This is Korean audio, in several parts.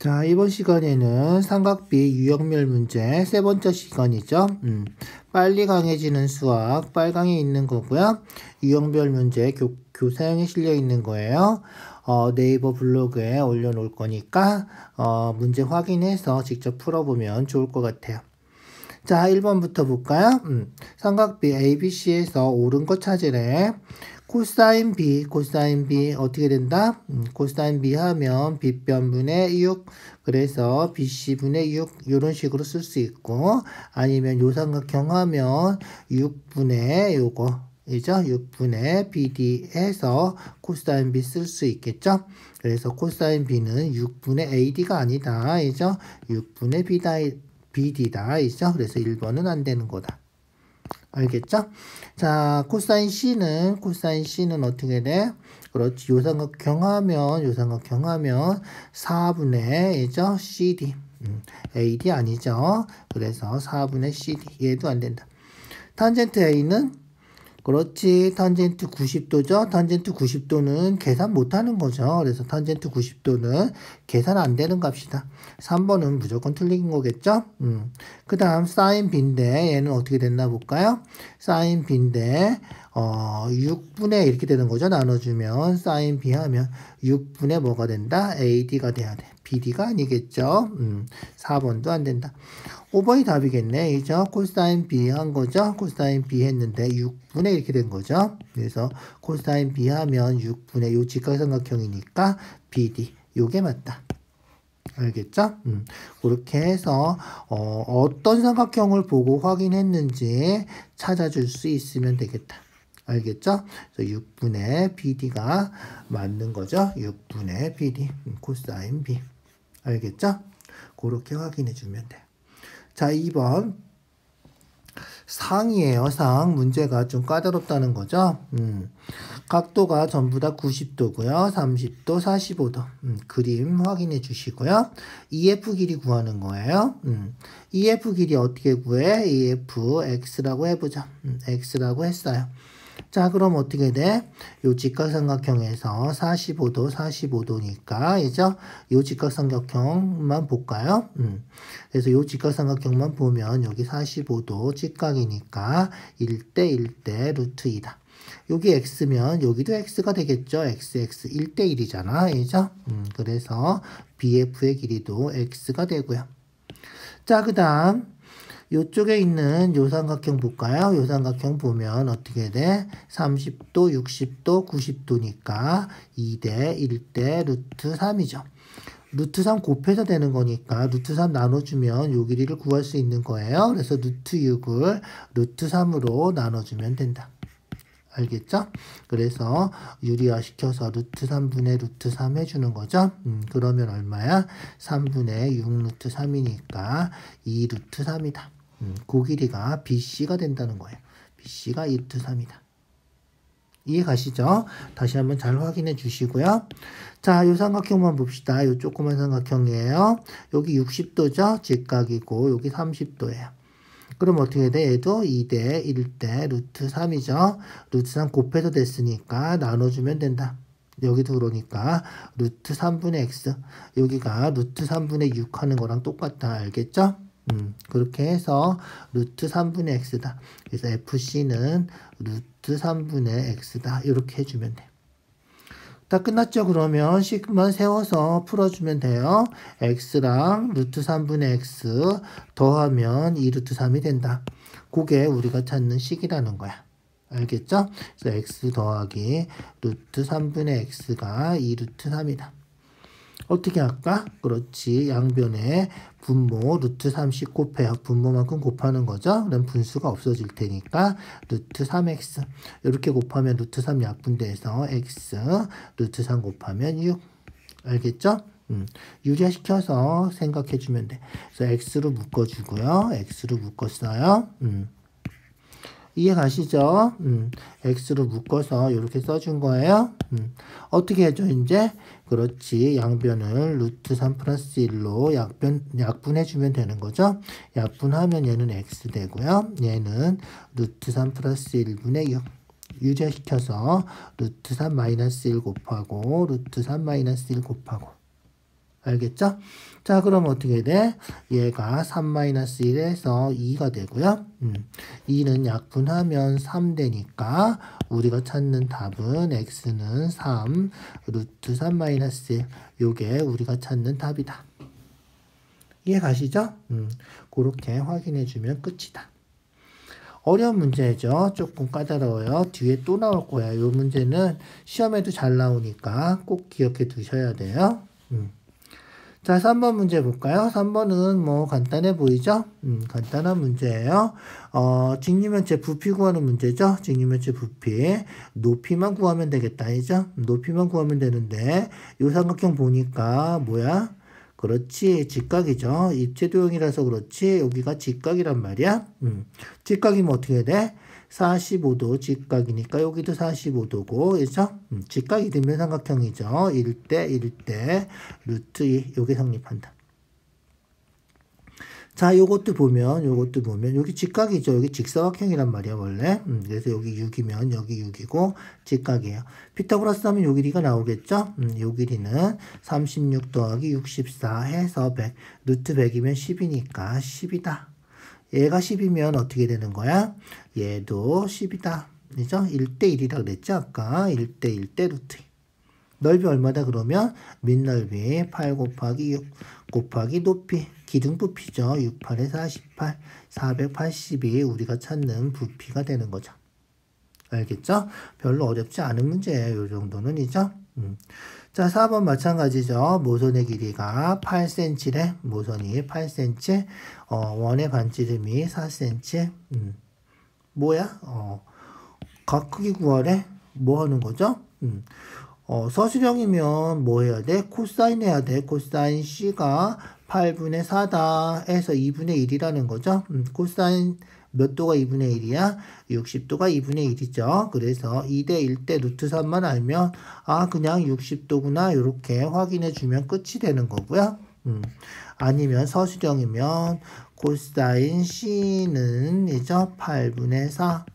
자, 이번 시간에는 삼각비 유형별 문제 세 번째 시간이죠. 빨리 강해지는 수학 빨강에 있는 거고요. 유형별 문제 교사형에 실려 있는 거예요. 네이버 블로그에 올려놓을 거니까 문제 확인해서 직접 풀어보면 좋을 것 같아요. 자, 1번부터 볼까요? 삼각비 ABC에서 옳은 거 찾으래. 코사인 B 어떻게 된다? 코사인 B 하면 B변분의 6, 그래서 BC분의 6 이런 식으로 쓸 수 있고, 아니면 요 삼각형 하면 6분의 요거 이죠? 6분의 BD 해서 코사인 B 쓸 수 있겠죠? 그래서 코사인 B는 6분의 AD가 아니다 이죠? 6분의 BD다 이죠? 그래서 1번은 안 되는 거다. 알겠죠? 자, 코사인 C는 어떻게 돼? 그렇지. 요삼각형 하면 4분의 이죠? CD. AD 아니죠? 그래서 4분의 CD. 얘도 안 된다. 탄젠트 A는 그렇지. 탄젠트 90도죠. 탄젠트 90도는 계산 못하는 거죠. 그래서 탄젠트 90도는 계산 안 되는 값이다. 3번은 무조건 틀린 거겠죠. 그 다음 사인 B인데 얘는 어떻게 됐나 볼까요? 사인 B인데 6분의 이렇게 되는 거죠. 나눠주면 사인 B 하면 6분의 뭐가 된다? AD가 돼야 돼. BD가 아니겠죠. 4번도 안 된다. 5번이 답이겠네. 이죠? 코사인 B 한 거죠? 코사인 B 했는데 6분의 이렇게 된 거죠. 그래서 코사인 B 하면 6분의 요 직각삼각형이니까 BD. 요게 맞다. 알겠죠? 그렇게 해서 어떤 삼각형을 보고 확인했는지 찾아줄 수 있으면 되겠다. 알겠죠? 그래서 6분의 BD가 맞는 거죠. 6분의 BD 코사인 B. 알겠죠? 그렇게 확인해 주면 돼요. 자, 2번 상이에요. 상. 문제가 좀 까다롭다는 거죠. 각도가 전부 다 90도고요. 30도, 45도. 그림 확인해 주시고요. EF 길이 구하는 거예요. EF 길이 어떻게 구해? EF X라고 해보자. X라고 했어요. 자, 그럼 어떻게 돼? 요 직각삼각형에서 45도니까, 이죠? 요 직각삼각형만 볼까요? 그래서 요 직각삼각형만 보면 여기 45도 직각이니까 1대 루트 2다. 여기 X면 여기도 X가 되겠죠? XX 1대 1이잖아. 이죠? 그래서 BF의 길이도 X가 되고요. 자, 그 다음 요쪽에 있는 요 삼각형 볼까요? 요 삼각형 보면 어떻게 돼? 30도, 60도, 90도니까 2대 1대 루트 3이죠. 루트 3 곱해서 되는 거니까 루트 3 나눠주면 요 길이를 구할 수 있는 거예요. 그래서 루트 6을 루트 3으로 나눠주면 된다. 알겠죠? 그래서 유리화 시켜서 루트 3분의 루트 3 해주는 거죠. 그러면 얼마야? 3분의 6 루트 3이니까 2 루트 3이다. 그 길이가 BC가 된다는 거예요. BC가 2 루트 3이다. 이해 가시죠? 다시 한번 잘 확인해 주시고요. 자, 요 삼각형만 봅시다. 요 조그만 삼각형이에요. 여기 60도죠? 직각이고 여기 30도예요. 그럼 어떻게 돼? 얘도 2대 1대 루트 3이죠. 루트 3 곱해서 됐으니까 나눠주면 된다. 여기도 그러니까 루트 3분의 x. 여기가 루트 3분의 6 하는 거랑 똑같다. 알겠죠? 그렇게 해서 루트 3분의 x다. 그래서 FC는 루트 3분의 x다. 이렇게 해주면 돼. 다 끝났죠? 그러면 식만 세워서 풀어주면 돼요. x랑 루트 3분의 x 더하면 2 루트 3이 된다. 그게 우리가 찾는 식이라는 거야. 알겠죠? 그래서 x 더하기 루트 3분의 x가 2 루트 3이다. 어떻게 할까? 그렇지. 양변에 분모 루트 3씩 곱해요. 분모만큼 곱하는 거죠. 그럼 분수가 없어질 테니까 루트 3x 이렇게 곱하면 루트 3 약분돼서 x 루트 3 곱하면 6. 알겠죠? 유리화시켜서 생각해주면 돼. 그래서 x로 묶어주고요. x로 묶었어요. 이해 가시죠? x로 묶어서 이렇게 써준 거예요. 어떻게 해줘 이제? 그렇지. 양변을 루트 3 플러스 1로 약분해주면 되는 거죠. 약분하면 얘는 x 되고요. 얘는 루트 3 플러스 1분의 6. 유리화시켜서 루트 3 마이너스 1 곱하고 루트 3 마이너스 1 곱하고 알겠죠? 자, 그럼 어떻게 돼? 얘가 3-1에서 2가 되고요. 2는 약분하면 3 되니까 우리가 찾는 답은 x는 3, 루트 3-1. 요게 우리가 찾는 답이다. 이해 가시죠? 그렇게 확인해주면 끝이다. 어려운 문제죠. 조금 까다로워요. 뒤에 또 나올 거야. 이 문제는 시험에도 잘 나오니까 꼭 기억해 두셔야 돼요. 자, 3번 문제 볼까요? 3번은 뭐 간단해 보이죠? 간단한 문제예요. 직류면체 부피 구하는 문제죠? 직류면체 부피. 높이만 구하면 되겠다. 이죠? 높이만 구하면 되는데 이 삼각형 보니까 뭐야? 그렇지. 직각이죠. 입체도형이라서 그렇지. 여기가 직각이란 말이야. 직각이면 어떻게 돼? 45도 직각이니까 여기도 45도고, 그죠? 직각이 되면 삼각형이죠. 1대 1대 루트 2. 요게 성립한다. 자, 요것도 보면, 여기 직각이죠. 여기 직사각형이란 말이야, 원래. 그래서 여기 6이면 여기 6이고, 직각이에요. 피타고라스 하면 요 길이가 나오겠죠? 요 길이는 36 더하기 64 해서 100. 루트 100이면 10이니까 10이다. 얘가 10이면 어떻게 되는 거야? 얘도 10이다. 그죠? 1대 1이라 그랬죠? 아까 1대 1대 루트 2. 넓이 얼마다 그러면? 밑넓이 8 곱하기 6 곱하기 높이. 기둥 부피죠. 68에 48. 480이 우리가 찾는 부피가 되는 거죠. 알겠죠? 별로 어렵지 않은 문제예요. 이 정도는 이죠? 자, 4번 마찬가지죠. 모선의 길이가 8cm래. 모선이 8cm. 원의 반지름이 4cm. 뭐야? 각 크기 구하래. 뭐 하는 거죠? 서술형이면 뭐 해야 돼? 코사인 해야 돼. 코사인 C가 8분의 4다 해서 2분의 1이라는 거죠. 코사인 몇 도가 2분의 1이야? 60도가 2분의 1이죠. 그래서 2대 1대 루트 3만 알면 그냥 60도구나 이렇게 확인해 주면 끝이 되는 거고요. 아니면 서술형이면 코사인 C는 이죠. 8분의 4,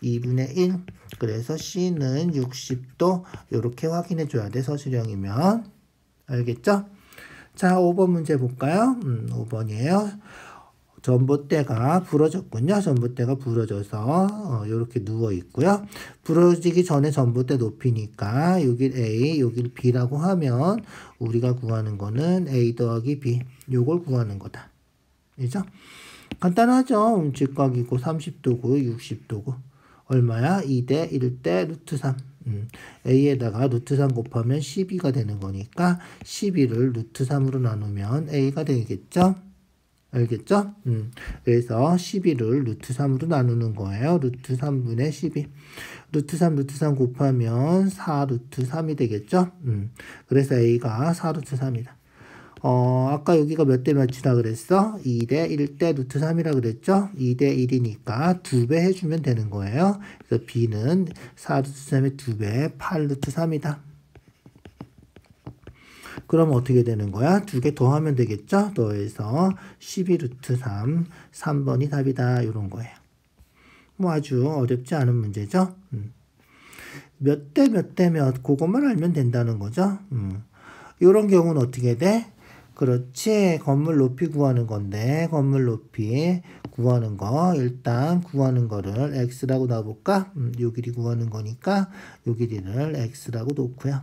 2분의 1. 그래서 C는 60도 이렇게 확인해 줘야 돼. 서술형이면. 알겠죠? 자, 5번 문제 볼까요? 5번이에요. 전봇대가 부러졌군요. 전봇대가 부러져서 이렇게 누워 있고요. 부러지기 전에 전봇대 높이니까 여길 A, 여길 B라고 하면 우리가 구하는 거는 A 더하기 B. 요걸 구하는 거다. 그죠? 간단하죠. 직각이고 30도고 60도고. 얼마야? 2대 1대 루트 3. A에다가 루트 3 곱하면 12가 되는 거니까 12를 루트 3으로 나누면 A가 되겠죠? 알겠죠? 그래서 12를 루트 3으로 나누는 거예요. 루트 3분의 12. 루트 3 곱하면 4 루트 3이 되겠죠? 그래서 A가 4 루트 3이다. 아까 여기가 몇 대 몇이라 그랬어? 2대 1대 루트 3이라 그랬죠? 2대 1이니까 2배 해주면 되는 거예요. 그래서 B는 4 루트 3의 2배 8 루트 3이다. 그럼 어떻게 되는 거야? 2개 더하면 되겠죠? 더해서 12 루트 3, 3번이 답이다. 이런 거예요. 뭐 아주 어렵지 않은 문제죠? 몇 대 몇, 그것만 알면 된다는 거죠? 이런 경우는 어떻게 돼? 그렇지. 건물 높이 구하는 건데, 건물 높이 구하는 거, 일단 구하는 거를 x라고 놔볼까? 요 길이 구하는 거니까 요 길이를 x라고 놓고요.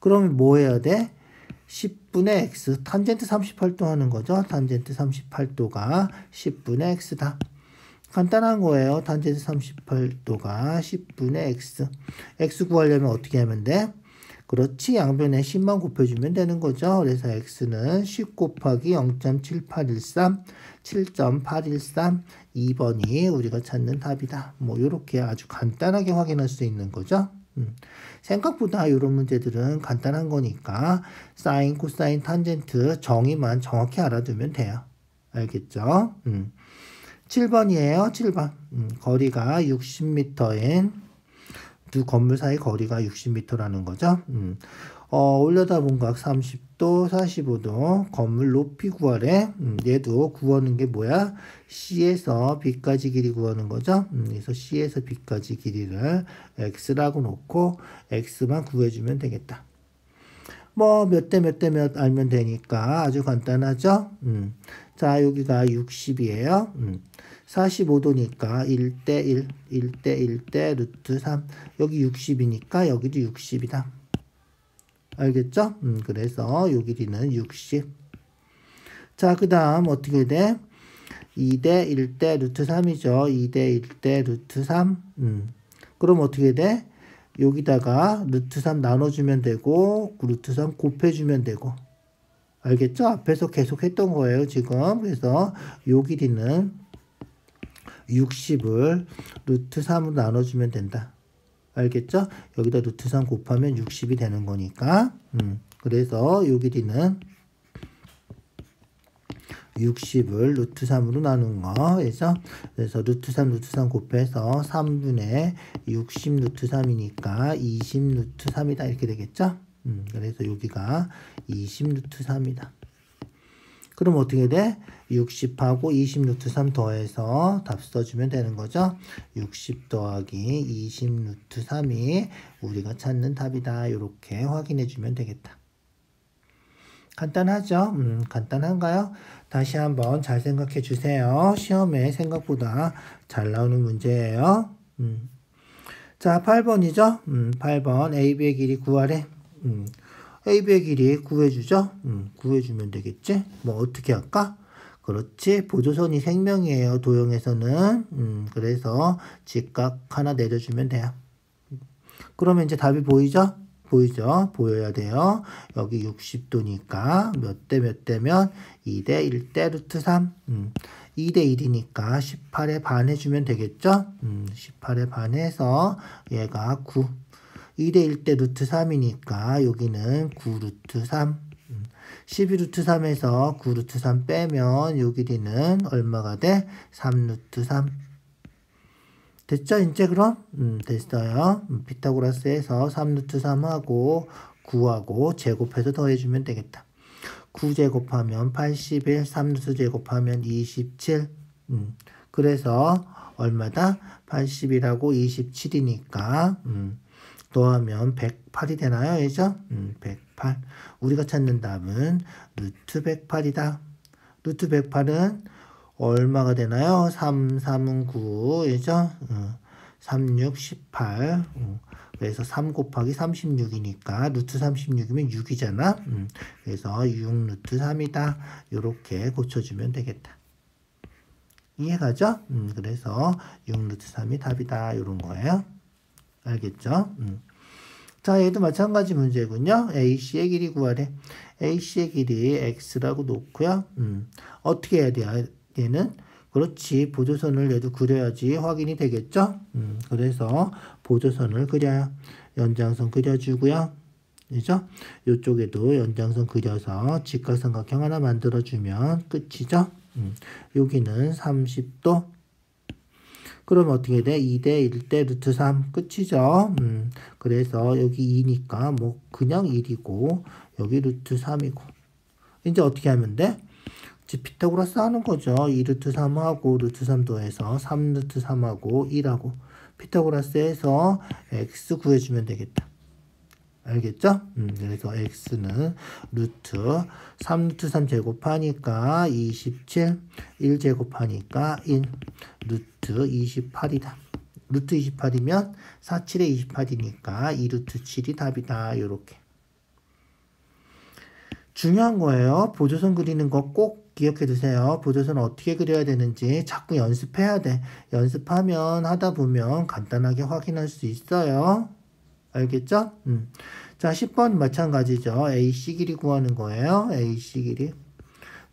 그러면 뭐 해야 돼? 10분의 x, 탄젠트 38도 하는 거죠. 탄젠트 38도가 10분의 x다. 간단한 거예요. 탄젠트 38도가 10분의 x. x 구하려면 어떻게 하면 돼? 그렇지. 양변에 10만 곱해주면 되는 거죠. 그래서 x는 10 곱하기 0.7813, 7.813, 2번이 우리가 찾는 답이다. 뭐 이렇게 아주 간단하게 확인할 수 있는 거죠. 생각보다 이런 문제들은 간단한 거니까 사인, 코사인, 탄젠트 정의만 정확히 알아두면 돼요. 알겠죠? 7번이에요. 7번. 거리가 60m인 두 건물 사이 거리가 60m라는 거죠. 올려다본 각 30도, 45도, 건물 높이 구하래. 얘도 구하는 게 뭐야? C에서 B까지 길이 구하는 거죠. 그래서 C에서 B까지 길이를 X라고 놓고 X만 구해주면 되겠다. 뭐 몇 대 몇 대 몇 알면 되니까 아주 간단하죠. 자, 여기가 60이에요. 45도니까 1대 1, 1대 1대 루트 3. 여기 60이니까 여기도 60이다. 알겠죠? 그래서 요 길이는 60. 자, 그 다음 어떻게 돼? 2대 1대 루트 3이죠. 2대 1대 루트 3. 그럼 어떻게 돼? 여기다가 루트 3 나눠주면 되고, 루트 3 곱해주면 되고. 알겠죠? 앞에서 계속 했던 거예요, 지금. 그래서 요 길이는 60을 루트 3으로 나눠주면 된다. 알겠죠? 여기다 루트 3 곱하면 60이 되는 거니까. 그래서 요 길이는 60을 루트 3으로 나눈 거. 그래서 루트 3, 루트 3 곱해서 3분의 60 루트 3이니까 20 루트 3이다. 이렇게 되겠죠? 그래서 여기가 20 루트 3이다. 그럼 어떻게 돼? 60하고 20 루트 3 더해서 답 써주면 되는 거죠. 60 더하기 20 루트 3이 우리가 찾는 답이다. 이렇게 확인해 주면 되겠다. 간단하죠? 간단한가요? 다시 한번 잘 생각해 주세요. 시험에 생각보다 잘 나오는 문제예요. 자, 8번이죠? 8번 AB의 길이 구하래. AB의 길이 구해주죠? 구해주면 되겠지? 뭐 어떻게 할까? 그렇지. 보조선이 생명이에요. 도형에서는. 그래서 직각 하나 내려주면 돼요. 그러면 이제 답이 보이죠? 보이죠? 보여야 돼요. 여기 60도니까 몇 대 몇 대면 2대 1대 루트 3. 2대 1이니까 18에 반 해주면 되겠죠? 18에 반 해서 얘가 9. 2대 1대 루트 3이니까 여기는 9 루트 3. 12 루트 3에서 9 루트 3 빼면 요 길이는 얼마가 돼? 3 루트 3. 됐죠? 이제 그럼? 됐어요. 피타고라스에서 3 루트 3하고 9하고 제곱해서 더해주면 되겠다. 9 제곱하면 81, 3 루트 제곱하면 27. 그래서 얼마다? 81하고 27이니까 더하면 108이 되나요? 그죠? 108. 우리가 찾는 답은 루트 108이다. 루트 108은 얼마가 되나요? 3, 3은 9, 그죠? 3, 6, 18. 그래서 3 곱하기 36이니까 루트 36이면 6이잖아. 그래서 6 루트 3이다. 이렇게 고쳐주면 되겠다. 이해가죠? 그래서 6 루트 3이 답이다. 이런 거예요. 알겠죠? 자, 얘도 마찬가지 문제군요. AC의 길이 구하래. AC의 길이 X라고 놓고요. 어떻게 해야 돼요? 얘는? 그렇지. 보조선을 얘도 그려야지 확인이 되겠죠? 그래서 보조선을 그려요. 연장선 그려주고요. 그죠? 이쪽에도 연장선 그려서 직각삼각형 하나 만들어주면 끝이죠? 여기는 30도. 그럼 어떻게 돼? 2대 1대 루트 3 끝이죠. 그래서 여기 2니까 뭐 그냥 1이고 여기 루트 3이고 이제 어떻게 하면 돼? 이제 피타고라스 하는 거죠. 2 루트 3하고 루트 3 더해서 3 루트 3하고 1하고 피타고라스에서 x 구해주면 되겠다. 알겠죠? 그래서 x는 루트 3 루트 3 제곱하니까 27, 1 제곱하니까 1, 루트 28이다. 루트 28이면 4, 7에 28이니까 2 루트 7이 답이다. 요렇게. 중요한 거예요. 보조선 그리는 거 꼭 기억해 두세요. 보조선 어떻게 그려야 되는지 자꾸 연습해야 돼. 연습하면 하다 보면 간단하게 확인할 수 있어요. 알겠죠? 자, 10번 마찬가지죠. AC 길이 구하는 거예요. AC 길이.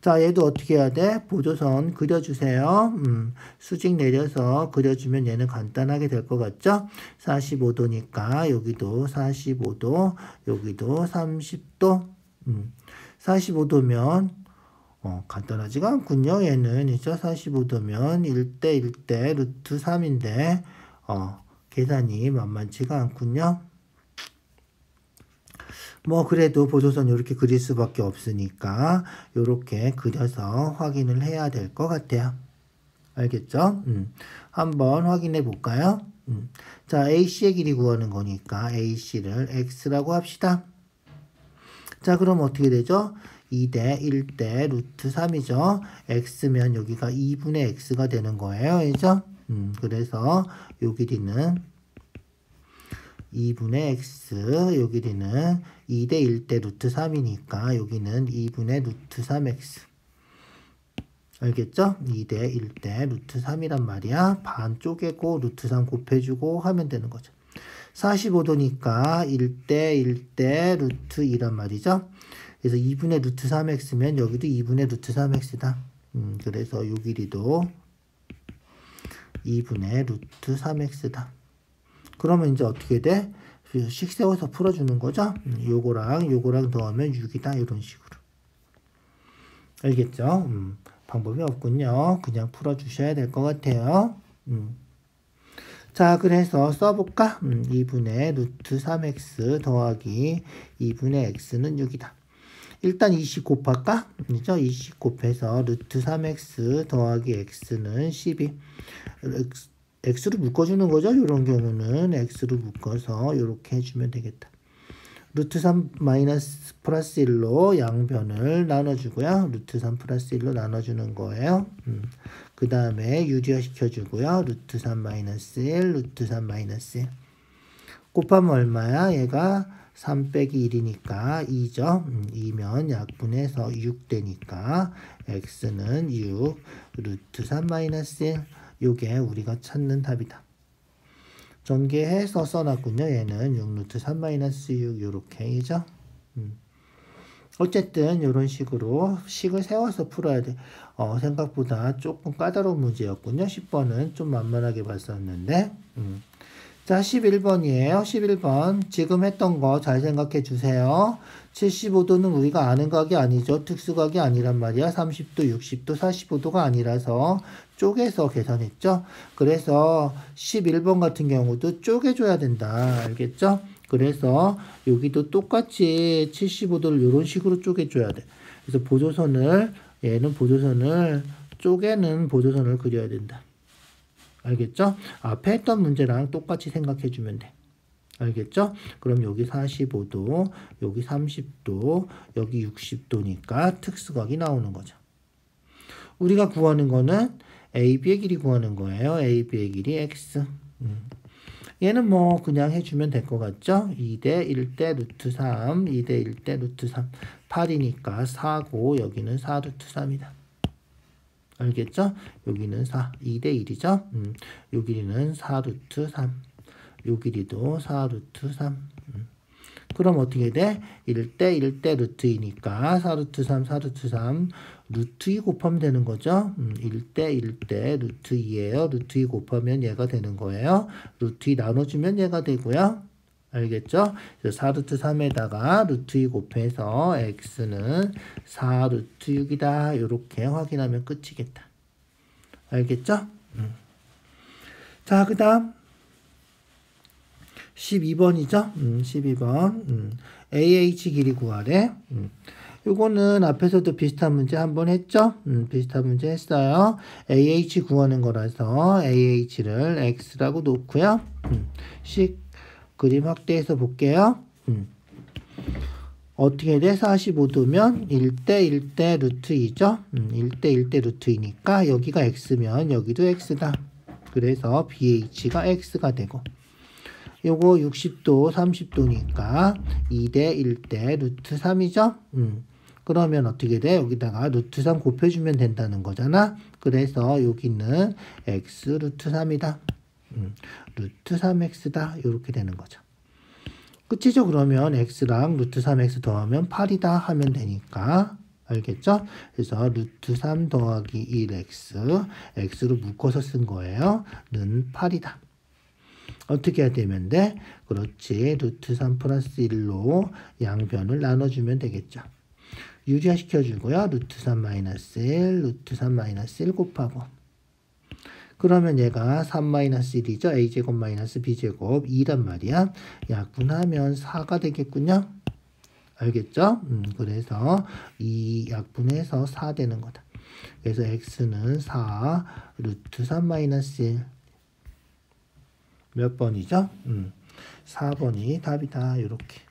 자, 얘도 어떻게 해야 돼? 보조선 그려주세요. 수직 내려서 그려주면 얘는 간단하게 될 것 같죠? 45도니까 여기도 45도, 여기도 30도. 45도면 간단하지가 않군요. 얘는 이제 45도면 1대 1대 루트 3인데 계산이 만만치가 않군요. 뭐 그래도 보조선 이렇게 그릴 수밖에 없으니까 이렇게 그려서 확인을 해야 될 것 같아요. 알겠죠? 한번 확인해 볼까요? 자, AC의 길이 구하는 거니까 AC를 X라고 합시다. 자, 그럼 어떻게 되죠? 2대 1대 루트 3이죠. x면 여기가 2분의 x가 되는 거예요. 그죠? 그래서 요 길이는 2분의 x, 요 길이는 2대 1대 루트 3이니까 여기는 2분의 루트 3x. 알겠죠? 2대 1대 루트 3이란 말이야. 반 쪼개고 루트 3 곱해주고 하면 되는 거죠. 45도니까 1대 1대 루트 2란 말이죠. 그래서 2분의 루트 3x면 여기도 2분의 루트 3x다. 그래서 요 길이도 2분의 루트 3x다. 그러면 이제 어떻게 돼? 식 세워서 풀어주는 거죠? 요거랑 더하면 6이다. 이런 식으로. 알겠죠? 방법이 없군요. 그냥 풀어주셔야 될 것 같아요. 자, 그래서 써볼까? 2분의 루트 3x 더하기 2분의 x는 6이다. 일단 20 곱할까? 그죠? 20 곱해서 루트 3x 더하기 x는 12. x로 묶어주는 거죠? 이런 경우는 x로 묶어서 이렇게 해주면 되겠다. 루트 3 마이너스 플러스 1로 양변을 나눠주고요. 루트 3 플러스 1로 나눠주는 거예요. 그 다음에 유리화 시켜주고요. 루트 3 마이너스 1, 루트 3 마이너스 1. 곱하면 얼마야? 얘가 3 빼기 1이니까 2죠. 2면 약분해서 6 되니까 x는 6, 루트 3 마이너스 1. 요게 우리가 찾는 답이다. 전개해서 써놨군요. 얘는 6 루트 3 마이너스 6 요렇게이죠. 어쨌든 이런 식으로 식을 세워서 풀어야 돼. 생각보다 조금 까다로운 문제였군요. 10번은 좀 만만하게 봤었는데. 자, 11번이에요. 11번. 지금 했던 거 잘 생각해 주세요. 75도는 우리가 아는 각이 아니죠. 특수각이 아니란 말이야. 30도, 60도, 45도가 아니라서 쪼개서 계산했죠. 그래서 11번 같은 경우도 쪼개줘야 된다. 알겠죠? 그래서 여기도 똑같이 75도를 이런 식으로 쪼개줘야 돼. 그래서 보조선을, 얘는 보조선을 쪼개는 보조선을 그려야 된다. 알겠죠? 앞에 했던 문제랑 똑같이 생각해 주면 돼. 알겠죠? 그럼 여기 45도, 여기 30도, 여기 60도니까 특수각이 나오는 거죠. 우리가 구하는 거는 AB의 길이 구하는 거예요. AB의 길이 X. 얘는 뭐 그냥 해주면 될 것 같죠? 2대 1대 루트 3, 2대 1대 루트 3. 8이니까 4고 여기는 4 루트 3이다. 알겠죠? 여기는 4, 2대 1이죠? 요 길이는 4 루트 3. 요 길이도 4 루트 3. 그럼 어떻게 돼? 1대 1대 루트 2니까 4 루트 3, 4 루트 3. 루트 2 곱하면 되는 거죠? 1대 1대 루트 2예요. 루트 2 곱하면 얘가 되는 거예요. 루트 2 나눠주면 얘가 되고요. 알겠죠? 그래서 4 루트 3에다가 루트 2 곱해서 x는 4 루트 6이다. 이렇게 확인하면 끝이겠다. 알겠죠? 자, 그 다음 12번이죠? 12번 AH 길이 구하래. 요거는 앞에서도 비슷한 문제 한번 했죠? 비슷한 문제 했어요. AH 구하는 거라서 AH를 X라고 놓고요. 식 그림 확대해서 볼게요. 어떻게 돼? 45도면 1대 1대 루트 2죠? 1대 1대 루트 2니까 여기가 X면 여기도 X다. 그래서 BH가 X가 되고 요거 60도, 30도니까 2대 1대 루트 3이죠? 그러면 어떻게 돼? 여기다가 루트 3 곱해주면 된다는 거잖아. 그래서 여기는 x 루트 3이다. 루트 3x다. 이렇게 되는 거죠. 끝이죠? 그러면 x랑 루트 3x 더하면 8이다 하면 되니까. 알겠죠? 그래서 루트 3 더하기 1x, x로 묶어서 쓴 거예요. 는 8이다. 어떻게 해야 되면 돼? 그렇지. 루트 3 플러스 1로 양변을 나눠주면 되겠죠. 유리화 시켜주고요. 루트 3 마이너스 1, 루트 3 마이너스 1 곱하고. 그러면 얘가 3 마이너스 1이죠. a제곱 마이너스 b제곱 2란 말이야. 약분하면 4가 되겠군요. 알겠죠? 그래서 이 약분해서 4 되는 거다. 그래서 x는 4, 루트 3 마이너스 1. 몇 번이죠? 4번이 답이다. 이렇게.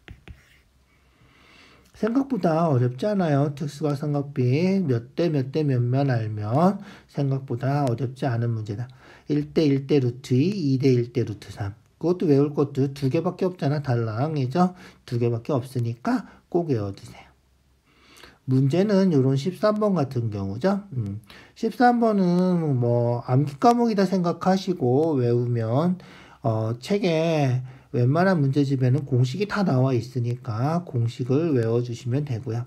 생각보다 어렵지 않아요. 특수가상각비 몇 대 몇 대 몇만 알면 생각보다 어렵지 않은 문제다. 1대 1대 루트 2, 2대 1대 루트 3. 그것도 외울 것도 두 개밖에 없잖아. 달랑이죠. 두 개밖에 없으니까 꼭 외워두세요. 문제는 요런 13번 같은 경우죠. 13번은 뭐 암기 과목이다 생각하시고 외우면 책에 웬만한 문제집에는 공식이 다 나와 있으니까 공식을 외워주시면 되고요.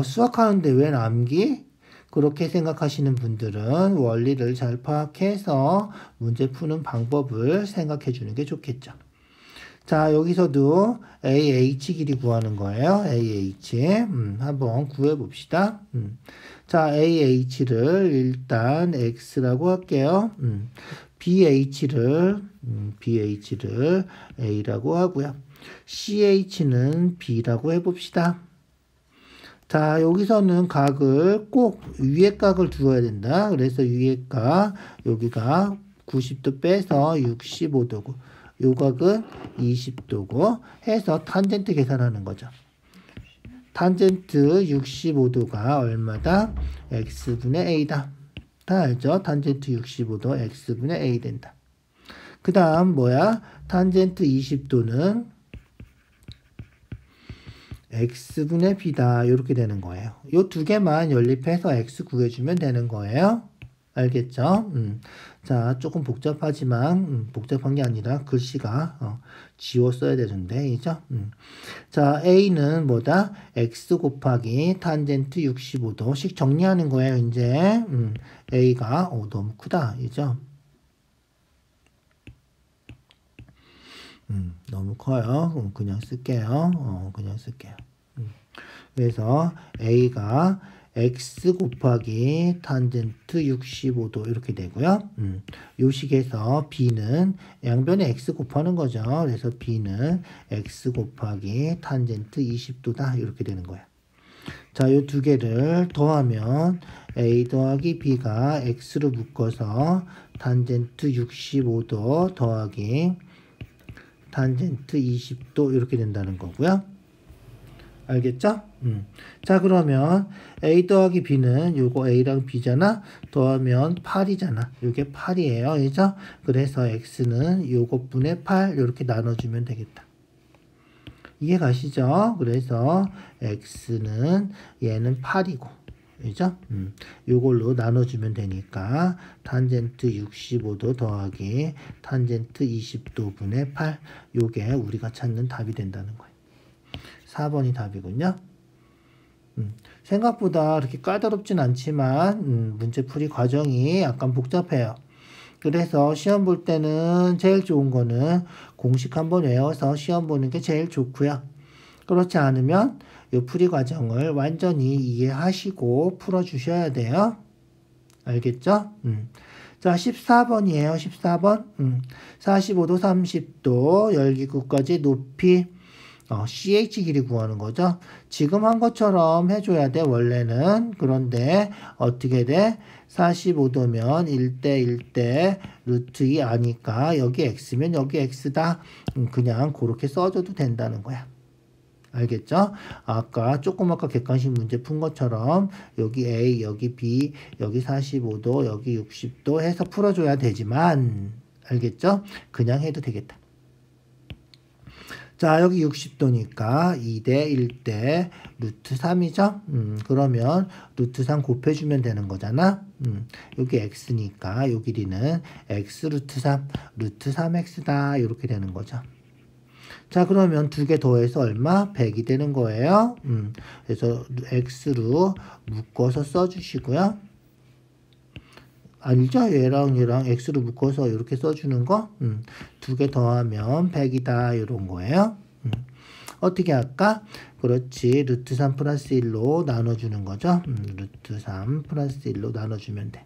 수학하는데 웬 암기? 그렇게 생각하시는 분들은 원리를 잘 파악해서 문제 푸는 방법을 생각해 주는 게 좋겠죠. 자, 여기서도 AH 길이 구하는 거예요. AH. 한번 구해 봅시다. 자, AH를 일단 X라고 할게요. BH를 A라고 하고요. CH는 B라고 해봅시다. 자, 여기서는 각을 꼭 위에 각을 두어야 된다. 그래서 위에 각, 여기가 90도 빼서 65도고, 요 각은 20도고 해서 탄젠트 계산하는 거죠. 탄젠트 65도가 얼마다? X분의 A다. 다 알죠? 탄젠트 65도 X분의 A 된다. 그 다음 뭐야? 탄젠트 20도는 X분의 B다. 이렇게 되는 거예요. 요 두 개만 연립해서 X 구해주면 되는 거예요. 알겠죠? 자, 조금 복잡하지만, 복잡한 게 아니라 글씨가, 지워 써야 되는데, 이죠? 자, A는 뭐다? X 곱하기 탄젠트 65도씩 정리하는 거예요, 이제. A가, 너무 크다, 이죠? 너무 커요. 그냥 쓸게요. 그냥 쓸게요. 그래서 A가 X 곱하기 탄젠트 65도 이렇게 되고요. 요 식에서 B는 양변에 X 곱하는 거죠. 그래서 B는 X 곱하기 탄젠트 20도다 이렇게 되는 거예요. 자, 요 두 개를 더하면 A 더하기 B가 X로 묶어서 탄젠트 65도 더하기 탄젠트 20도 이렇게 된다는 거고요. 알겠죠? 자, 그러면 A 더하기 B는 요거 A랑 B잖아. 더하면 8이잖아. 요게 8이에요. 그죠? 그래서 X는 요것분의 8 이렇게 나눠주면 되겠다. 이해 가시죠? 그래서 X는 얘는 8이고 그죠? 요걸로 나눠주면 되니까 탄젠트 65도 더하기 탄젠트 20도 분의 8 요게 우리가 찾는 답이 된다는 거예요. 4번이 답이군요. 생각보다 그렇게 까다롭진 않지만 문제풀이 과정이 약간 복잡해요. 그래서 시험 볼 때는 제일 좋은 거는 공식 한번 외워서 시험 보는 게 제일 좋고요. 그렇지 않으면 이 풀이 과정을 완전히 이해하시고 풀어주셔야 돼요. 알겠죠? 자, 14번이에요. 14번. 45도, 30도, 열기구까지 높이 CH 길이 구하는 거죠. 지금 한 것처럼 해줘야 돼, 원래는. 그런데 어떻게 돼? 45도면 1대 1대 루트 2 아니까 여기 X면 여기 X다. 그냥 그렇게 써줘도 된다는 거야. 알겠죠? 아까 객관식 문제 푼 것처럼 여기 A, 여기 B, 여기 45도, 여기 60도 해서 풀어줘야 되지만 알겠죠? 그냥 해도 되겠다. 자, 여기 60도니까 2대 1대 루트 3이죠? 그러면 루트 3 곱해주면 되는 거잖아? 여기 x니까 요 길이는 x 루트 3, 루트 3x다. 이렇게 되는 거죠. 자, 그러면 두 개 더해서 얼마? 100이 되는 거예요. 그래서 x로 묶어서 써주시고요. 아니죠? 얘랑 x로 묶어서 이렇게 써주는 거. 두 개 더하면 100이다. 이런 거예요. 어떻게 할까? 그렇지. 루트 3 플러스 1로 나눠주는 거죠. 루트 3 플러스 1로 나눠주면 돼.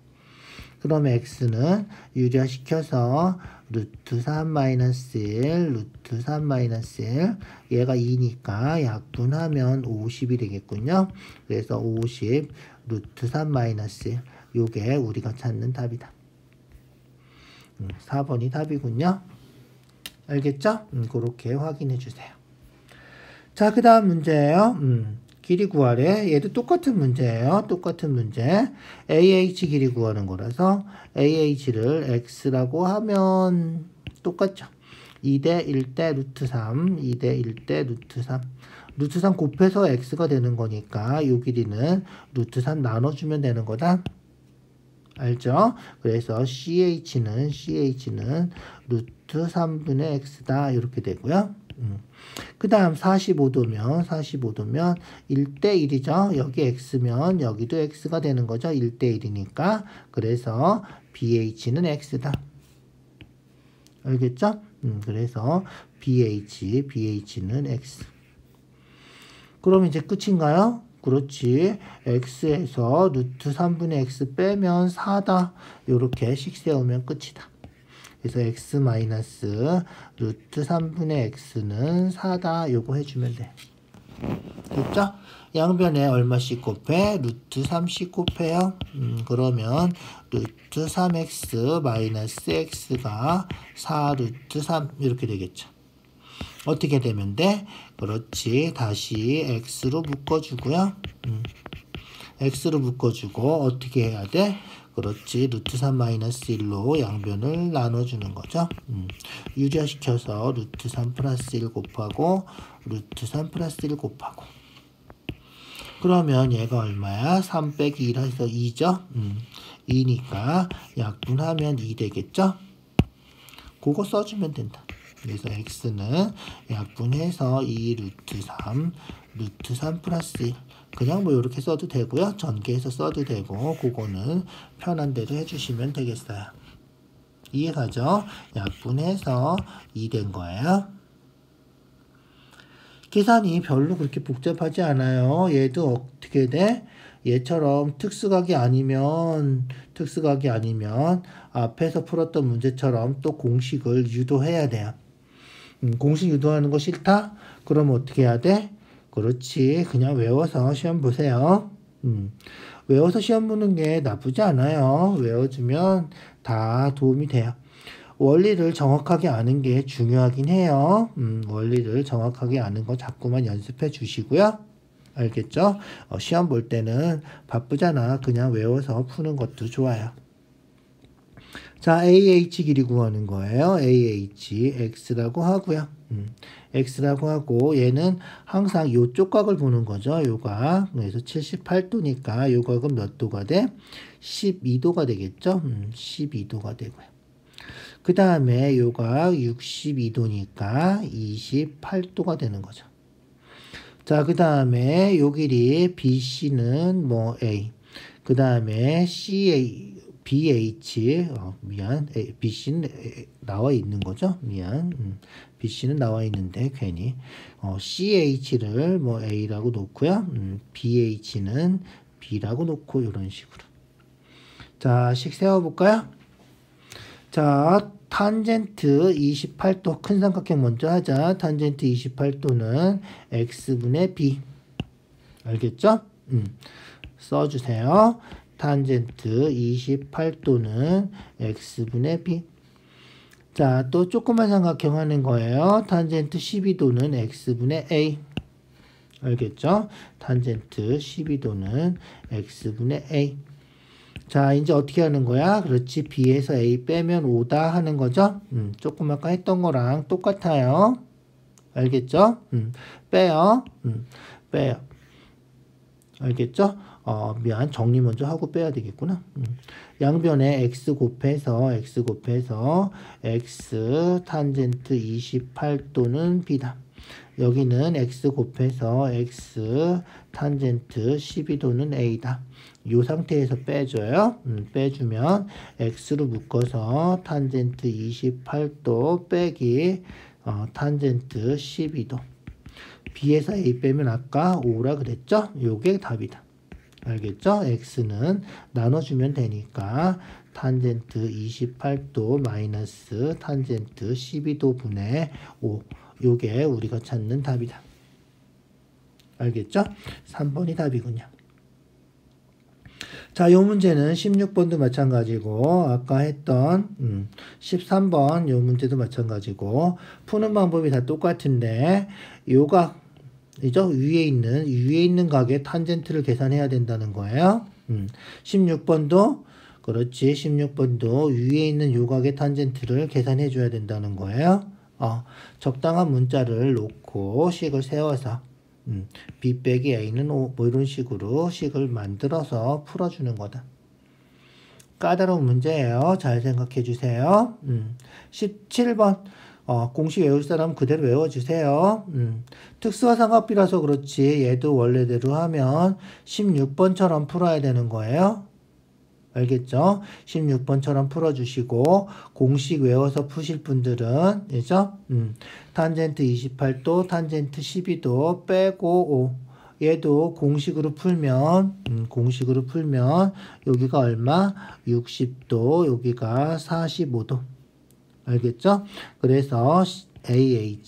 그러면 x는 유리화시켜서 루트 3 마이너스 1, 루트 3 마이너스 1. 얘가 2니까 약분하면 50이 되겠군요. 그래서 50 루트 3 마이너스 1. 요게 우리가 찾는 답이다. 4번이 답이군요. 알겠죠? 그렇게 확인해 주세요. 자, 그 다음 문제예요. 길이 구하래. 얘도 똑같은 문제예요. 똑같은 문제. AH 길이 구하는 거라서 AH를 X라고 하면 똑같죠. 2대 1대 루트 3, 2대 1대 루트 3. 루트 3 곱해서 X가 되는 거니까 이 길이는 루트 3 나눠주면 되는 거다. 알죠? 그래서 CH는 루트 3분의 X다. 이렇게 되고요. 그 다음 45도면 1대 1이죠. 여기 X면 여기도 X가 되는 거죠. 1대 1이니까. 그래서 BH는 X다. 알겠죠? 그래서 BH는 X. 그럼 이제 끝인가요? 그렇지. X에서 루트 3분의 X 빼면 4다. 요렇게 식 세우면 끝이다. 그래서 X 마이너스 루트 3분의 X는 4다. 요거 해주면 돼. 됐죠? 양변에 얼마씩 곱해? 루트 3씩 곱해요. 그러면 루트 3x 마이너스 x가 4 루트 3 이렇게 되겠죠. 어떻게 되면 돼? 그렇지. 다시 x로 묶어주고요. x로 묶어주고 어떻게 해야 돼? 그렇지. 루트 3 마이너스 1로 양변을 나눠주는 거죠. 유리화시켜서 루트 3 플러스 1 곱하고 루트 3 플러스 1 곱하고 그러면 얘가 얼마야? 3 빼기 1 해서 2죠? 2니까 약분하면 2 되겠죠? 그거 써주면 된다. 그래서 x는 약분해서 2 루트 3 플러스 1 그냥 뭐 이렇게 써도 되고요. 전개해서 써도 되고 그거는 편한 대로 해주시면 되겠어요. 이해가죠? 약분해서 2 된 거예요. 계산이 별로 그렇게 복잡하지 않아요. 얘도 어떻게 돼? 얘처럼 특수각이 아니면 앞에서 풀었던 문제처럼 또 공식을 유도해야 돼요. 공식 유도하는 거 싫다? 그럼 어떻게 해야 돼? 그렇지. 그냥 외워서 시험 보세요. 외워서 시험 보는 게 나쁘지 않아요. 외워주면 다 도움이 돼요. 원리를 정확하게 아는 게 중요하긴 해요. 원리를 정확하게 아는 거 자꾸만 연습해 주시고요. 알겠죠? 시험 볼 때는 바쁘잖아. 그냥 외워서 푸는 것도 좋아요. 자, AH 길이 구하는 거예요. AH, X라고 하고요. X라고 하고 얘는 항상 요쪽 각을 보는 거죠. 요각. 그래서 78도니까 요각은 몇 도가 돼? 12도가 되겠죠? 12도가 되고요. 그 다음에 요각 62도니까 28도가 되는 거죠. 자, 그 다음에 요 길이 BC는 뭐 A. 그 다음에 BC는 나와 있는 거죠. BC는 나와 있는데 괜히 CH를 뭐 A라고 놓고요. BH는 B라고 놓고 이런 식으로. 자, 식 세워볼까요? 자, 탄젠트 28도 큰 삼각형 먼저 하자. 탄젠트 28도는 x분의 b. 알겠죠? 써주세요. 탄젠트 28도는 x분의 b. 자, 또 조그만 삼각형 하는 거예요. 탄젠트 12도는 x분의 a. 알겠죠? 탄젠트 12도는 x분의 a. 자, 이제 어떻게 하는 거야? 그렇지. B에서 A 빼면 5다 하는 거죠? 조금 아까 했던 거랑 똑같아요. 알겠죠? 빼요. 빼요. 알겠죠? 미안. 정리 먼저 하고 빼야 되겠구나. 양변에 X 곱해서 X 탄젠트 28도는 B다. 여기는 X 곱해서 X 탄젠트 12도는 A다. 이 상태에서 빼줘요. 빼주면 X로 묶어서 탄젠트 28도 빼기 탄젠트 12도. B에서 A 빼면 아까 5라 그랬죠? 요게 답이다. 알겠죠? X는 나눠주면 되니까 탄젠트 28도 마이너스 탄젠트 12도 분의 5. 요게 우리가 찾는 답이다. 알겠죠? 3번이 답이군요. 자, 요 문제는 16번도 마찬가지고 아까 했던 13번 요 문제도 마찬가지고 푸는 방법이 다 똑같은데 요각 이죠? 위에 있는 각의 탄젠트를 계산해야 된다는 거예요. 16번도 그렇지. 16번도 위에 있는 요 각의 탄젠트를 계산해 줘야 된다는 거예요. 적당한 문자를 놓고 식을 세워서 B 빼기 A는 5, 뭐 이런 식으로 식을 만들어서 풀어주는 거다. 까다로운 문제예요. 잘 생각해 주세요. 17번 공식 외울 사람 그대로 외워주세요. 특수화상각비라서 그렇지 얘도 원래대로 하면 16번처럼 풀어야 되는 거예요. 알겠죠? 16번처럼 풀어주시고 공식 외워서 푸실 분들은 그죠? 탄젠트 28도, 탄젠트 12도 빼고 5 얘도 공식으로 풀면 여기가 얼마? 60도, 여기가 45도. 알겠죠? 그래서 X는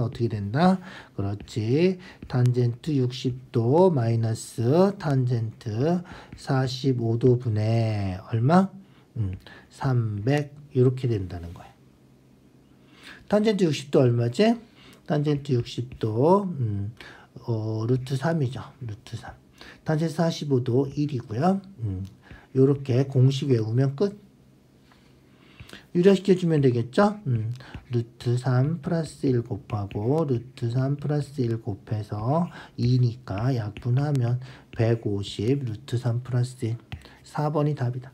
어떻게 된다? 그렇지. 탄젠트 60도 마이너스 탄젠트 45도 분의 얼마? 300 이렇게 된다는 거예요. 탄젠트 60도 얼마지? 탄젠트 60도 루트 3이죠. 루트 3. 탄젠트 45도 1이고요. 요렇게 공식 외우면 끝. 유리화시켜주면 되겠죠? 루트 3 플러스 1 곱하고 루트 3 플러스 1 곱해서 2니까 약분하면 150 루트 3 플러스 1 4번이 답이다.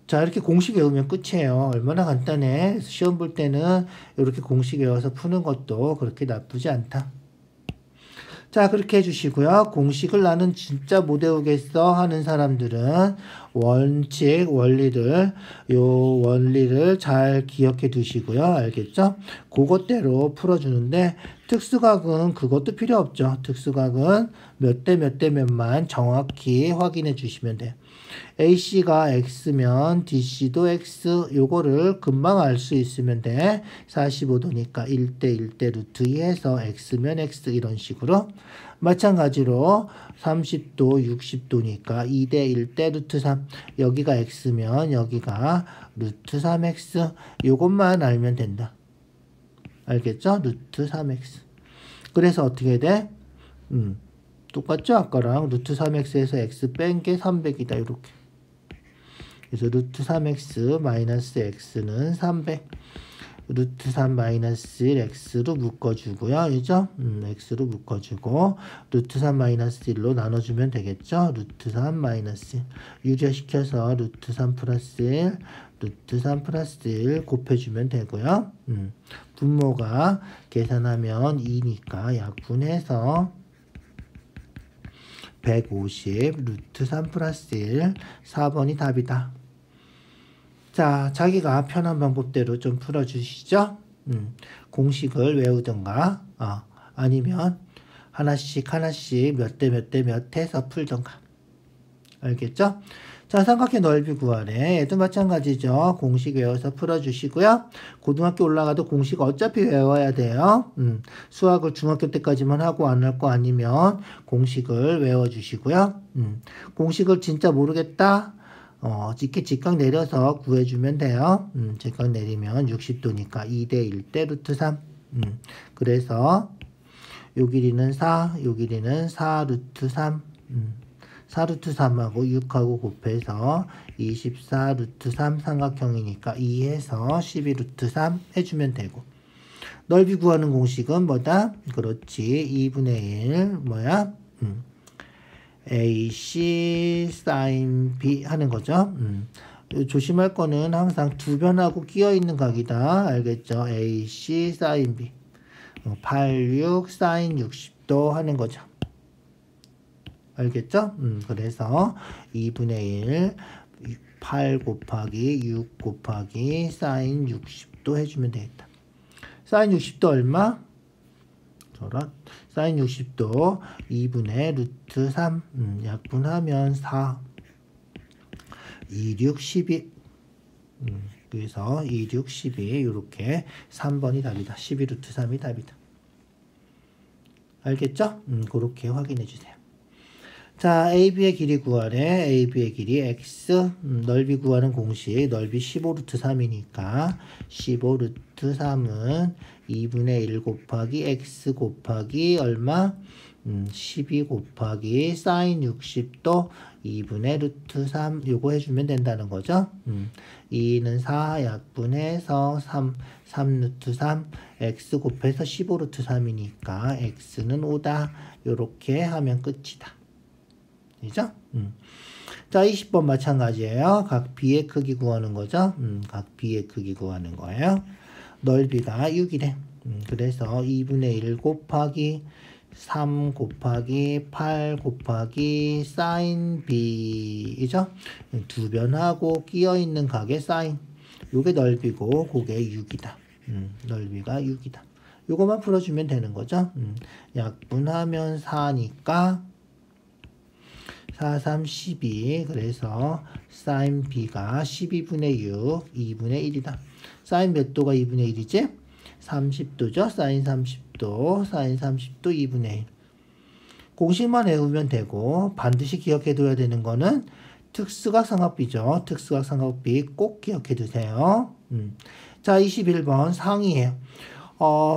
자, 이렇게 공식 외우면 끝이에요. 얼마나 간단해. 시험 볼 때는 이렇게 공식 외워서 푸는 것도 그렇게 나쁘지 않다. 자, 그렇게 해주시고요. 공식을 나는 진짜 못 외우겠어 하는 사람들은 원리를 잘 기억해 두시고요. 알겠죠? 그것대로 풀어주는데 특수각은 그것도 필요 없죠. 특수각은 몇 대 몇 대 몇만 정확히 확인해 주시면 돼요. AC가 X면 DC도 X 요거를 금방 알 수 있으면 돼. 45도니까 1대 1대 루트 2 해서 X면 X 이런 식으로 마찬가지로 30도 60도니까 2대 1대 루트 3 여기가 X면 여기가 루트 3X 요것만 알면 된다. 알겠죠? 루트 3X 그래서 어떻게 돼? 똑같죠? 아까랑 루트 3x에서 x 뺀 게 300이다. 이렇게. 그래서 루트 3x 마이너스 x는 300. 루트 3 마이너스 1 x로 묶어주고요. 그죠? x로 묶어주고 루트 3 마이너스 1로 나눠주면 되겠죠? 루트 3 마이너스 1 유리화시켜서 루트 3 플러스 1 루트 3 플러스 1 곱해주면 되고요. 분모가 계산하면 2니까 약분해서 150 루트 3 플러스 1 4번이 답이다. 자, 자기가 편한 방법대로 좀 풀어주시죠. 공식을 외우던가 아니면 하나씩 몇 대 몇 대 몇 해서 풀던가. 알겠죠? 자, 삼각형 넓이 구하래. 얘도 마찬가지죠. 공식 외워서 풀어주시고요. 고등학교 올라가도 공식 어차피 외워야 돼요. 수학을 중학교 때까지만 하고 안 할 거 아니면 공식을 외워주시고요. 공식을 진짜 모르겠다. 이렇게 직각 내려서 구해주면 돼요. 직각 내리면 60도니까 2대 1대 루트 3. 그래서 요 길이는 4, 요 길이는 4 루트 3. 4 루트 3하고 6하고 곱해서 24 루트 3 삼각형이니까 2해서 12 루트 3 해주면 되고 넓이 구하는 공식은 뭐다? 그렇지 2분의 1 뭐야? AC sin B 하는 거죠. 조심할 거는 항상 두 변하고 끼어 있는 각이다. 알겠죠? AC sin B 86 sin 60도 하는 거죠. 알겠죠? 그래서 2분의 1 8 곱하기 6 곱하기 sin 60도 해주면 되겠다. sin 60도 얼마? sin 60도 2분의 루트 3 약분하면 4 26, 12 그래서 26, 12 이렇게 3번이 답이다. 12 루트 3이 답이다. 알겠죠? 그렇게 확인해 주세요. 자, AB의 길이 구하래. AB의 길이 x, 넓이 구하는 공식, 넓이 15루트 3이니까 15루트 3은 2분의 1 곱하기 x 곱하기 얼마? 12 곱하기 사인 60도 2분의 루트 3 요거 해주면 된다는 거죠. 2는 4 약분해서 3 루트 3 x 곱해서 15 루트 3이니까 x는 5다. 요렇게 하면 끝이다. 그죠? 자, 20번 마찬가지예요. 각 B의 크기 구하는 거죠. 각 B의 크기 구하는 거예요. 넓이가 6이래. 그래서 2분의 1 곱하기 3 곱하기 8 곱하기 사인 B이죠? 두 변하고 끼어있는 각의 사인. 요게 넓이고, 그게 6이다. 넓이가 6이다. 요거만 풀어주면 되는 거죠. 약분하면 4니까 4, 3, 12. 그래서 사인 B가 12분의 6, 2분의 1이다. 사인 몇 도가 2분의 1이지? 30도죠. 사인 30도, 사인 30도 2분의 1. 공식만 외우면 되고 반드시 기억해둬야 되는 거는 특수각삼각비죠. 특수각삼각비 꼭 기억해두세요. 자, 21번 상이에요.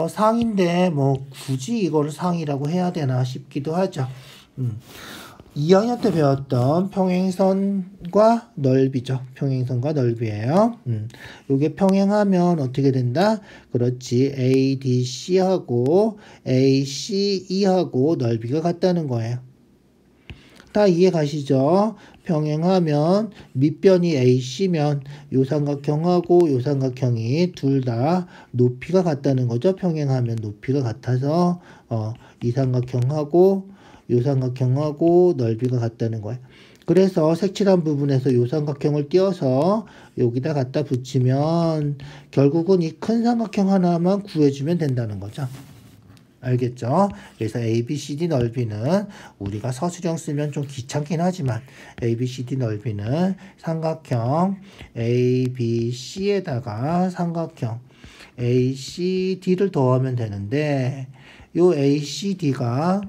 상인데 뭐 굳이 이거를 상이라고 해야 되나 싶기도 하죠. 2학년 때 배웠던 평행선과 넓이죠. 평행선과 넓이에요. 요게 평행하면 어떻게 된다? 그렇지. ADC하고 ACE하고 넓이가 같다는 거예요. 다 이해 가시죠? 평행하면 밑변이 AC면 요 삼각형하고 요 삼각형이 둘 다 높이가 같다는 거죠. 평행하면 높이가 같아서 이 삼각형하고 요 삼각형하고 넓이가 같다는 거예요. 그래서 색칠한 부분에서 요 삼각형을 띄어서 여기다 갖다 붙이면 결국은 이 큰 삼각형 하나만 구해주면 된다는 거죠. 알겠죠? 그래서 ABCD 넓이는 우리가 서술형 쓰면 좀 귀찮긴 하지만 ABCD 넓이는 삼각형 ABC에다가 삼각형 ACD를 더하면 되는데 요 ACD가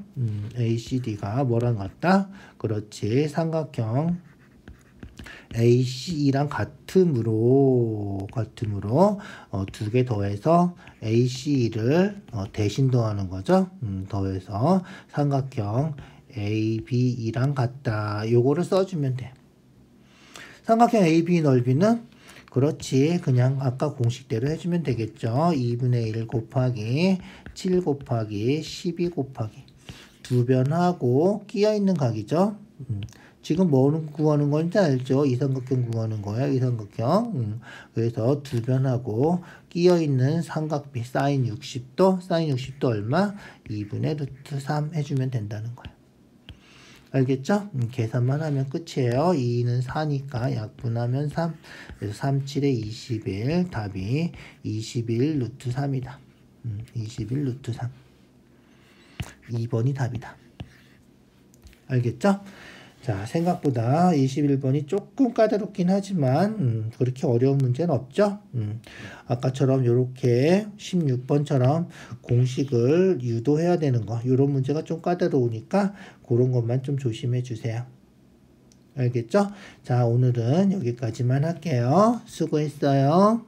뭐랑 같다? 그렇지. 삼각형 AC랑 같음으로 두 개 더해서 AC를 대신 더하는 거죠. 더해서 삼각형 AB랑 같다. 요거를 써주면 돼. 삼각형 AB 넓이는 그렇지. 그냥 아까 공식대로 해주면 되겠죠. 2분의 1 곱하기 7 곱하기 12 곱하기 두 변하고 끼어있는 각이죠. 지금 뭐 구하는 건지 알죠? 이 삼각형 구하는 거예요. 이 삼각형. 그래서 두 변하고 끼어있는 삼각비 사인 60도. 사인 60도 얼마? 2분의 루트 3 해주면 된다는 거예요. 알겠죠? 계산만 하면 끝이에요. 2는 4니까 약분하면 3. 그래서 3, 7에 21. 답이 21 루트 3이다. 21 루트 3. 2번이 답이다. 알겠죠? 자, 생각보다 21번이 조금 까다롭긴 하지만 그렇게 어려운 문제는 없죠. 아까처럼 이렇게 16번처럼 공식을 유도해야 되는 거 이런 문제가 좀 까다로우니까 그런 것만 좀 조심해 주세요. 알겠죠? 자, 오늘은 여기까지만 할게요. 수고했어요.